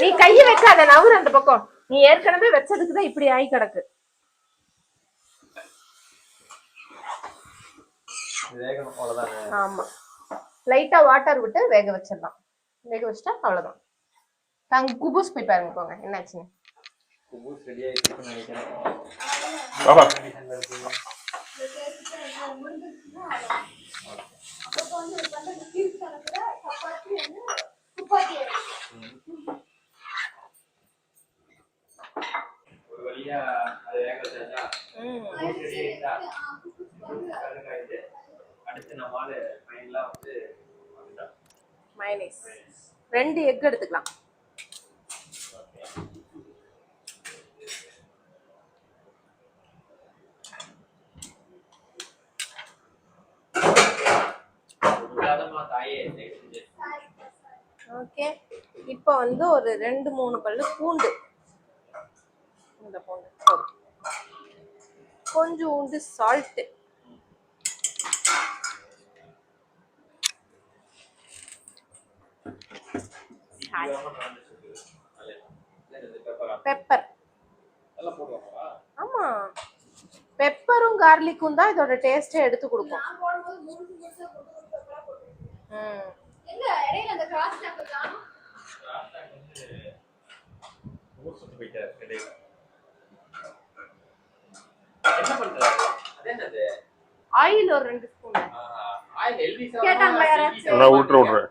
நீ கைய வைக்காத, நவுறு அந்த பக்கம். நீ ஏற்கனவே வச்சதுக்குதான் இப்படி ஆகி கிடக்கு. ஆமா, லைட்டா வாட்டர் விட்டு வேக வச்சிடலாம். வேக வச்சுட்டா அவ்வளவுதான். தாங்க குபூஸ் போய் பாருங்க போங்க என்னாச்சுன்னு. குபூஸ் ரெடி ஆயிடுச்சுன்னு நினைக்கிறேன். ஒரு வழியா அது வேக வச்சாச்சா? அடுத்து நம்மால ஃபைனலா வந்து மயோனைஸ் 2 எக் எடுத்துக்கலாம். ஓகே, இப்போ வந்து ஒரு 2-3 பல்லு பூண்டு. இந்த பூண்டு கொஞ்சோண்டு சால்ட், பெப்பர். ஆமா, பெப்பரும் கார்லிக்கும் தான் இதோட டேஸ்டே எடுத்து கொடுக்கும். ஆயில் ஒரு 2 ஸ்பூன் கேட்டாங்களா யாராச்சும்?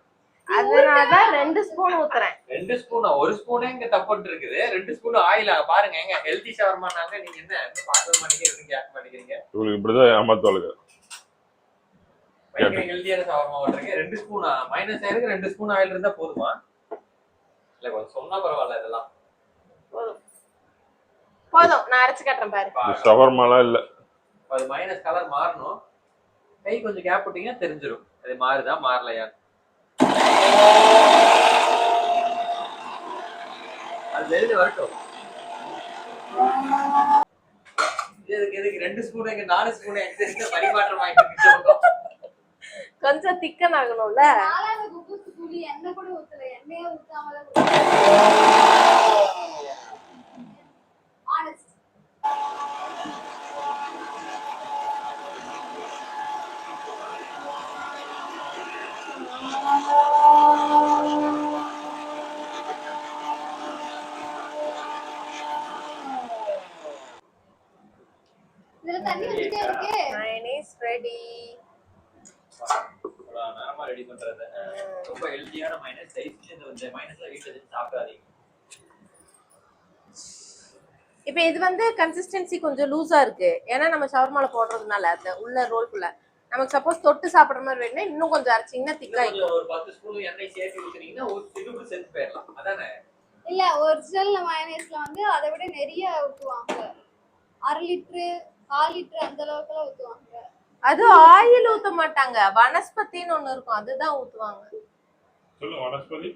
அதனாலதான் 2 ஸ்பூன் ஊத்துறேன். 2 ஸ்பூன், 1 ஸ்பூனே இங்க தப்பு இருக்குது. 2 ஸ்பூன் ஆயில் பாருங்க. எங்க ஹெல்தி ஷவர்மானாங்க, நீங்க என்ன பார்க்க மாட்டேங்கிறீங்க, கேட்க மாட்டேங்கிறீங்க. உங்களுக்கு இப்படிதான் ஏமாத்துவாளுங்க. பயங்கர ஹெல்தியான ஷவர்மா ஓட்டுறீங்க. 2 ஸ்பூன் மைனஸ் ஆயிருக்கு. 2 ஸ்பூன் ஆயில் இருந்தா போதுமா? இல்ல கொஞ்சம் சொன்னா பரவாயில்ல. இதெல்லாம் போதும், நான் அரைச்சு காட்டுறேன் பாரு. ஷவர்மாலாம் இல்ல, அது மைனஸ் கலர் மாறணும். கை கொஞ்சம் கேப் விட்டீங்கன்னா தெரிஞ்சிடும் அது மாறுதா மாறலையா. அது வெளியில வரட்டும். எதுக்கு 2 ஸ்பூன் 4 ஸ்பூன் பரிமாற்றம் ஆயிட்டு கொஞ்சம் திக்கன் ஆகணும்ல. எண்ணெய் கூட ஊத்தல, எண்ணெயே ஊத்தாம மைனஸ் ரெடி. நாம ரெடி பண்றது ரொம்ப ஹெல்தியான மைனஸ். இந்த மைனஸ்ல வீட்ல சாப்பிடாதீங்க. இப்போ இது வந்து கன்சிஸ்டன்சி கொஞ்சம் லூஸா இருக்கு, ஏன்னா நம்ம ஷவர்மால போடுறதுனால அந்த உள்ள ரோல்குள்ள. நமக்கு சப்போஸ் தொட்டு சாப்பிடுற மாதிரி வேணும்னா இன்னும் கொஞ்சம் அரைச்சிங்கன்னா திக்கா இருக்கும். ஒரு 10 ஸ்பூன் எண்ணெய் சேர்த்து ஊத்துனீங்கன்னா ஒரு சிலுக்கு செஞ்சு போயிடலாம். அதானே? இல்ல, ஒரிஜினல் மயோனைஸ்ல வந்து அதை விட நிறைய ஊத்துவாங்க. 1/2 லிட்டர் 1/4 லிட்டர் அந்த அளவுக்குலாம் ஊத்துவாங்க. அது ஆயில் ஊத்த மாட்டாங்க, வனஸ்பதின்னு ஒண்ணு இருக்கும், அதுதான் ஊத்துவாங்க. சொல்லு வனஸ்பதி.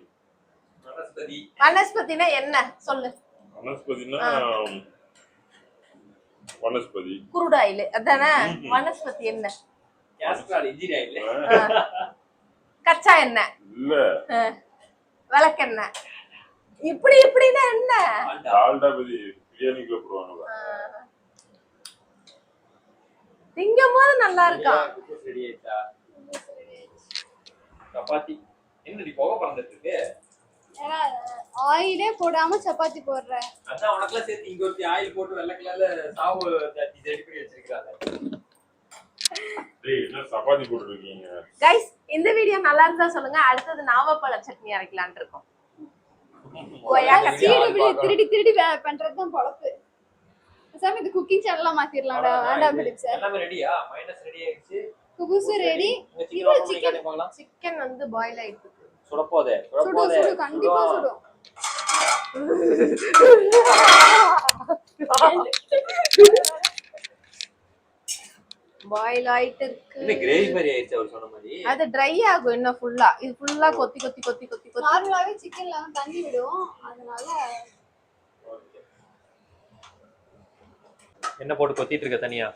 வனஸ்பதினா என்ன சொல்லு? வனஸ்பதினா வனஸ்பதி குரூட் ஆயில் அதானே. வனஸ்பதி என்ன? கேஸ்ட்ரால் இன்ஜின் ஆயில், கச்சா எண்ணெய் இல்ல, விளக்கெண்ணெய். இப்படினா என்ன? டால்டா பிரியாணிக்குள்ள போடுவாங்க. திங்கும்போது நல்லா இருக்கா? சப்பாத்தி என்னடி போக பறந்துட்டு ஆயிலே போடாம சப்பாத்தி போடுறேன். அதான் உனக்குலாம் சேர்த்து இங்க ஒரு ஆயில் போட்டு வெள்ளை கலர்ல சாவு தட்டி ரெடி பண்ணி வச்சிருக்காங்க. டேய் என்ன சப்பாத்தி போட்டுருக்கீங்க? गाइस, இந்த வீடியோ நல்லா இருந்தா சொல்லுங்க. அடுத்து நாவப்பழ சட்னி அரைக்கலாம்னு இருக்கோம். கோயால திருடி பண்றது தான் பொழப்பு. சாமி இது குக்கிங் சேனல்ல மாத்திரலாம்டா. வேண்டாம் பிடிச்ச. எல்லாமே ரெடியா? மைனஸ் ரெடி ஆயிடுச்சு. குபுஸ் ரெடி. சிக்கன் வந்து பாயில் ஆயிடுச்சு. சுட போதே. சுடு கண்டிப்பா சுடும். பாயில் ஆயிட்டு இருக்கு. இது கிரேவி மாதிரி ஆயிடுச்சு அவர் சொன்ன மாதிரி. அது ட்ரை ஆகும் இன்னும் ஃபுல்லா. இது ஃபுல்லா கொத்தி நார்மலாவே சிக்கன்ல தண்ணி விடும், அதனால என்ன போட்டு கொத்திட்டு இருக்க தனியா?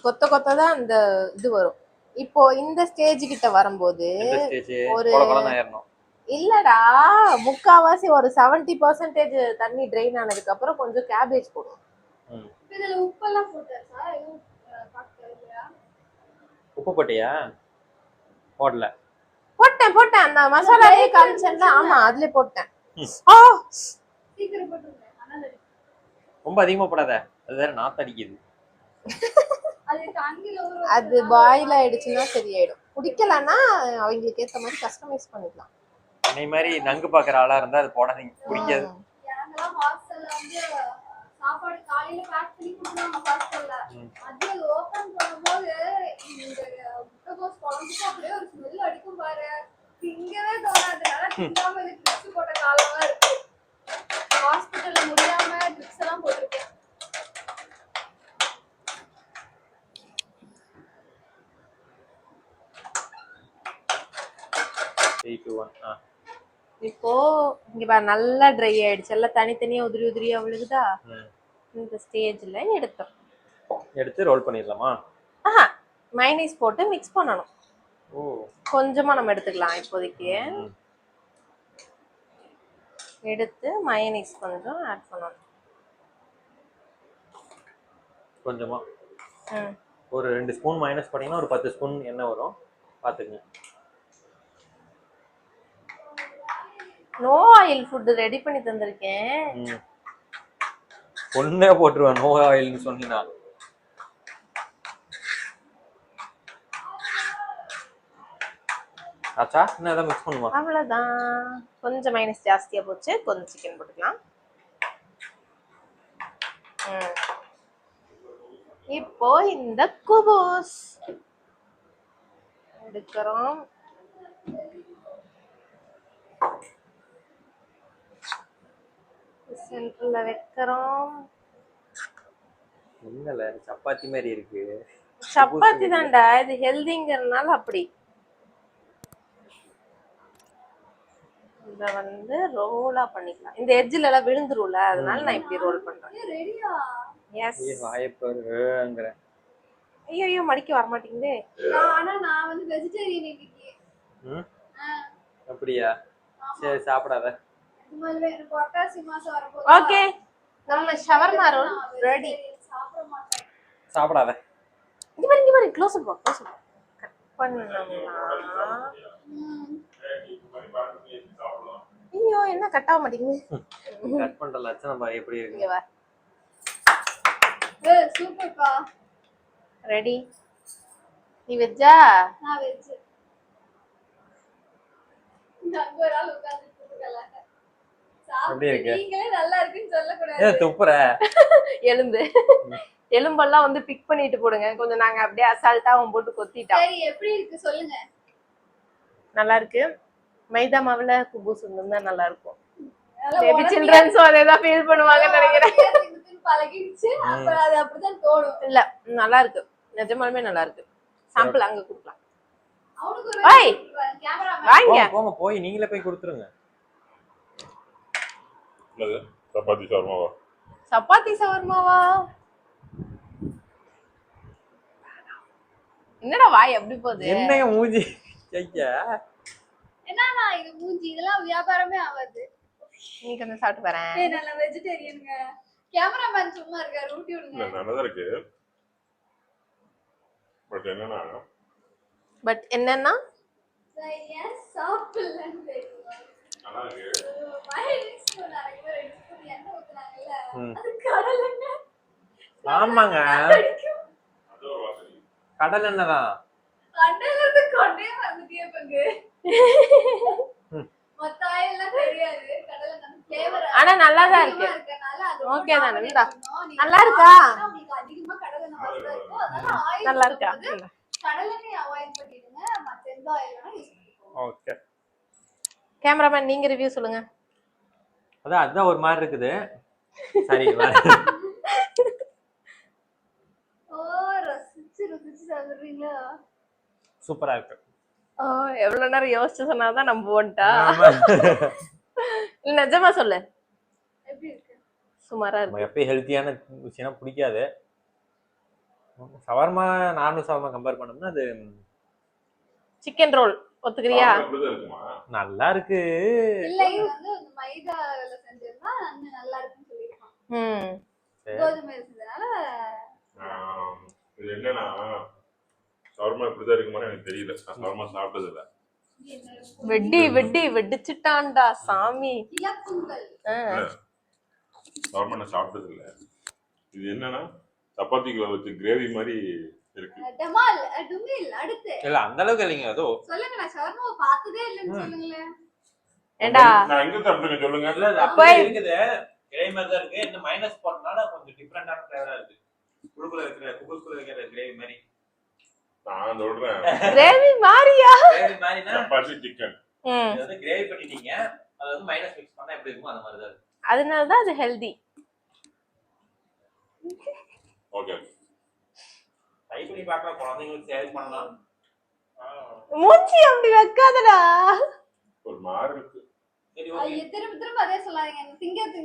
கொத்த தான் அந்த இது வரும். இப்போ இந்த ஸ்டேஜ் கிட்ட வரும்போது ஒரு கொலகலன்னு ஆயிரணும். இல்லடா, முக்காவாசி ஒரு 70% தண்ணி ட்ரெயின் ஆனதுக்கு அப்புறம் கொஞ்சம் கேபேஜ் போடுவோம். இதுல உப்பெல்லாம் போட்டாச்சா? எதுவும் பாக்கலையா? உப்பு போட்டியா? போடல. போட்டேன் அந்த மசாலாவே காமிச்சேன்ல. ஆமா, அதுல போட்டேன். சீக்கிரம் போட்டுருங்க. ரொம்ப அதிகமா போடாத, அது வேற நாத்து அடிக்குது. அது பாயில் ஆயிடுச்சுன்னா சரியாயிடும். குடிக்கலன்னா அவங்களுக்கு ஏத்த மாதிரி கஸ்டமைஸ் பண்ணிக்கலாம். என்னை மாதிரி நங்கு பாக்குற ஆளா இருந்தா அது போடாதீங்க, குடிக்காது. சாப்பாடு காலையில பேக் பண்ணி கொடுத்தாங்க ஹாஸ்டல்ல. அது ஓபன் பண்ணும்போது இந்த முட்டைகோஸ் குழம்புக்கு அப்படியே ஒரு ஸ்மெல் அடிக்கும் பாரு. திங்கவே தோணாது. திங்காம இது ட்ரிப்ஸ் போட்ட காலமா இருக்கு. ஹாஸ்பிட்டல்ல முடியாம ட்ரிப்ஸ் எல்லாம் போட்டிருக்கேன். இப்போ இங்க பாரு, நல்லா ட்ரை ஆயிடுச்சு. எல்லாம் தனித்தனியா உதிரி உதிரியா விழுகுதா. இந்த ஸ்டேஜ்ல எடுத்து ரோல் பண்ணிடலாமா? மைனஸ் போட்டு மிக்ஸ் பண்ணணும். கொஞ்சமா நம்ம எடுத்துக்கலாம். இப்போதைக்கு எடுத்து மயனீஸ் கொஞ்சம் ஆட் பண்ணணும். கொஞ்சமா ஒரு 2 ஸ்பூன் மைனஸ் பண்ணீங்கன்னா ஒரு 10 ஸ்பூன் எண்ணெய் வரும், பாத்துக்கங்க. நோ ஆயில் ஃபுட் ரெடி பண்ணி தந்திருக்கேன். ஒண்ணே போட்டுருவேன் நோ ஆயில்னு சொன்னீங்கன்னா. ஆச்சா, இன்னும் எதாவது மிக்ஸ் பண்ணுமா? அவ்வளவுதான். கொஞ்சம் மைனஸ் ஜாஸ்தியா போச்சு, கொஞ்சம் சிக்கன் போட்டுக்கலாம். இப்போ இந்த குபூஸ் எடுக்கிறோம். சென்டர்ல வைக்கிறோம். என்னல சப்பாத்தி மாதிரி இருக்கு? சப்பாத்தி தான்டா, இது ஹெல்திங்கிறதுனால அப்படி. இத வந்து ரோலா பண்ணிக்கலாம். இந்த எட்ஜ்ல எல்லாம் விழுந்துரும்ல, அதனால நான் இப்படி ரோல் பண்றேன். ரெடியா? எஸ். வாயப்பருங்கற. ஐயோ மடிக்க வர மாட்டேங்குதே. நான் வந்து வெஜிடேரியன் இன்னைக்கு. அப்படியா? சரி சாப்பிடாத. ஓகே, நம்ம ஷவர்மா ரோல் ரெடி. சாப்பிடாத. இங்க பாரு க்ளோஸ் அப் கட் பண்ணனும்னா. ஐயோ என்ன கட் ஆக மாட்டேங்குது. கட் பண்ற லட்சணம் பாரு எப்படி இருக்கு. இங்க வா. சூப்பர்ப்பா. ரெடி. நீ வெஜ்ஜா? Non veg. நங்கோரால உட்கார்ந்து இருக்கல. எப்படி இருக்கு? நீங்களே நல்லா இருக்குன்னு சொல்ல கூடாது. துப்புற. எலும்பெல்லாம் வந்து பிக் பண்ணிட்டு போடுங்க. கொஞ்சம் நாங்க அப்படியே அசால்ட்டாவும் போட்டு கொத்திட்டோம். சரி, எப்படி இருக்கு சொல்லுங்க. நல்லா இருக்கு. மைதா மாவுல குபூஸ் இருந்தா நல்லா இருக்கும். பேபி சில்ட்ரன்ஸும் அதேதான் ஃபீல் பண்ணுவாங்கன்னு நினைக்கிறேன். பழகிடுச்சு, அப்புறம் அது அப்படிதான் தோணும். இல்ல நல்லா இருக்கு, நிஜமாலுமே நல்லா இருக்கு. சாம்பிள் அங்க கொடுக்கலாம். போங்க போய் நீங்களே போய் கொடுத்துருங்க. சப்பாத்தி ஷவர்மாவா? சப்பாத்தி ஷவர்மாவா? என்னடா வாய் அப்படி போகுது? என்னங்க மூஞ்சி ஐயா. என்னன்னா இது மூஞ்சி, இதெல்லாம் வியாபாரமே ஆகாது. நீ கொஞ்சம் சாப்பிட்டு வரேன். ஏய் நல்ல வெஜிடேரியன்ங்க. கேமராமேன் சும்மா இருக்காரு, ஊட்டி விடுங்க. இல்ல நல்லா இருக்கு. பட் என்னன்னா நான் சாப்பிடலன்னு தெரியுமா? நல்லா இருக்கு. மைனஸ் நிறைய பேர் எடுத்து என்ன ஊத்துறாங்கல்ல, அது கடல் எண்ணெய். ஆமாங்க, கடல் எண்ணெய் தான். கடல்ல இருந்து கொண்டே வந்துட்டே பங்கு. மொத்த ஆயில் எல்லாம் தெரியாது, கடல் எண்ணெய் ஃப்ளேவர். ஆனா நல்லா தான் இருக்கு. ஓகே தானே? நல்லா இருக்கா? உங்களுக்கு அதிகமா கடல் எண்ணெய் வாசனை இருக்கும், அதனால ஆயில் நல்லா இருக்கா? கடல் எண்ணெய் அவாய்ட் பண்ணிடுங்க, மத்த எந்த ஆயில் வேணா யூஸ் பண்ணிக்கோங்க. ஓகே. கேமராமேன் நீங்க ரிவ்யூ சொல்லுங்க. அதான் ஒரு மாதிரி இருக்குது. சரி சாப்பிடுறீங்களா? சூப்பரா இருக்கு. எவ்வளவு நேரம் யோசிச்சு சொன்னாதான் நம்புவோன்ட்டா. நிஜமா சொல்லு, எப்படி இருக்கு? சுமாரா இருக்கு. எப்பயும் ஹெல்த்தியான விஷயம் பிடிக்காது. ஷவர்மா நார்மல் ஷவர்மா கம்பேர் பண்ணோம்னா அது சிக்கன் ரோல் ஒத்துக்கிறியா? இப்படிதான் இருக்குமா? நல்லா இருக்கு. இல்ல இது வந்து இந்த மைதால செஞ்சிருந்தா இன்னும் நல்லா இருக்குன்னு சொல்லிருக்கான். கோதுமையில செஞ்சதுனால இது என்னன்னா ஷவர்மா இப்படிதான் இருக்குமான்னு எனக்கு தெரியல. நான் ஷவர்மா சாப்பிட்டது இல்ல. வெடிச்சுட்டான்டா சாமி. இலக்குங்கள் ஷவர்மா நான் சாப்பிட்டது இல்ல. இது என்னன்னா சப்பாத்திக்குள்ள வச்சு கிரேவி மாதிரி இருக்கு. டமால் டுமில் அடுத்து இல்ல அந்த அளவுக்கு இல்லைங்க. அதோ சொல்லுங்க, நான் ஷவர்மா பார்த்ததே இல்லன்னு சொல்லுங்களேன். ஏண்டா நான் எங்க சாப்பிட்டுங்க சொல்லுங்க. இல்ல அப்படியே இருக்குது. கிரேவி மாதிரி தான் இருக்கு. இந்த மைனஸ் போட்டனால கொஞ்சம் டிஃபரண்டான ஃப்ளேவரா இருக்கு. குபுக்குள்ள இருக்கிற கிரேவி மாதிரி. நான் சொல்றேன் கிரேவி மாரியா? கிரேவி மாதிரினா சப்பாத்தி சிக்கன். இது வந்து கிரேவி பண்ணிட்டீங்க. அது வந்து மைனஸ் மிக்ஸ் பண்ணா எப்படி இருக்கும் அந்த மாதிரி தான் இருக்கு. அதனால தான் அது ஹெல்தி. ஓகே. ட்ரை பண்ணி பார்க்கலாம். குழந்தைங்களுக்கு சேவ் பண்ணலாம். மூஞ்சி அப்படி வைக்காதடா. ஒரு மாதிரி இருக்கு. சரி ஐயோ, ஓகே. திரும்ப அதே சொல்லாதீங்க. திங்கிட்டு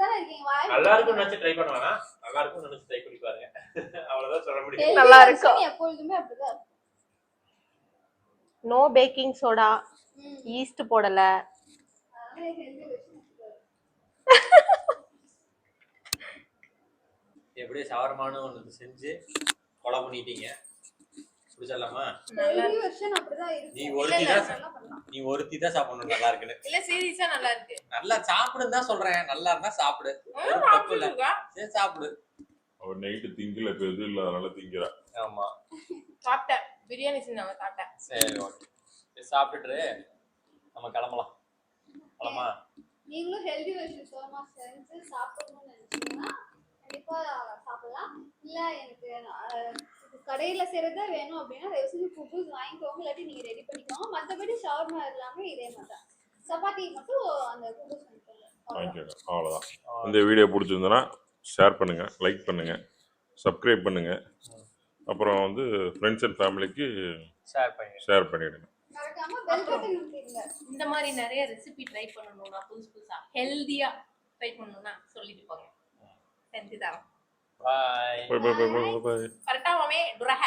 தானே இருக்கீங்க. வாய் நல்லா இருக்கும்னு நினைச்சு ட்ரை பண்ண வேணாம். நல்லா இருக்கும்னு நினைச்சு ட்ரை பண்ணி பாருங்க. அவ்வளவுதான் சொல்ல முடியும். நல்லா இருக்கும். எப்பொழுதுமே அப்படிதான் இருக்கும். நோ பேக்கிங் சோடா, ஈஸ்ட் போடல. அதனால ஹெல்தி விஷயம். எப்படியே ஷவர்மானு ஒன்று செஞ்சு கொலை பண்ணிட்டீங்க. பிடிச்சலாமா? ஹெல்தி விஷயம் அப்படிதான் இருக்கு. நீ ஒருத்தி தான் சாப்பிடணும் நல்லா இருக்குன்னு. இல்ல சீரியஸா நல்லா இருக்கு. நல்லா சாப்பிடுன்னு தான் சொல்றேன். நல்லா இருந்தா சாப்பிடு. தப்பு இல்ல. சரி சாப்பிடு. அவர் நைட்டு திங்கல இப்ப எதுவும் இல்ல அதனால திங்கிறா. ஆமா சாப்பிட்டேன். பிரியாணி செஞ்சாங்க சாப்பிட்டேன். சரி ஓகே. சரி சாப்பிட்டுட்டு நம்ம கிளம்பலாம். கிளம்பா. நீங்களும் ஹெல்தி விஷயம் ஷவர்மா செஞ்சு சாப்பிடணும்னு நினைச்சீங்கன்னா கண்டிப்பா சாப்பிடலாம். இல்ல எனக்கு கடையில செய்யறதா வேணும் அப்படின்னா தயவு செஞ்சு குபூஸ் வாங்கிக்கோங்க. இல்லாட்டி நீங்க ரெடி பண்ணிக்கோங்க. மற்றபடி ஷவர்மா எல்லாமே இதே மாதிரி தான். சப்பாத்தி மட்டும் அந்த குபூஸ் வாங்கிக்கோங்க. அவ்வளவுதான். இந்த வீடியோ பிடிச்சிருந்ததுன்னா ஷேர் பண்ணுங்க, லைக் பண்ணுங்க, சப்ஸ்கிரைப் பண்ணுங்க. அப்புறம் வந்து ஃப்ரெண்ட்ஸ் அண்ட் ஃபேமிலிக்கு ஷேர் பண்ணிடுங்க. மறக்காம பெல் பட்டன் அழுத்திடுங்க. இந்த மாதிரி நிறைய ரெசிபி ட்ரை பண்ணணும்னா புதுசா ஹெல்தியா ட்ரை பண்ணணும்னா சொல்லிட்டு போங்க. செஞ்சு தரோம். Bye. Bye bye bye bye bye. கரெக்டா மாமே டுரஹ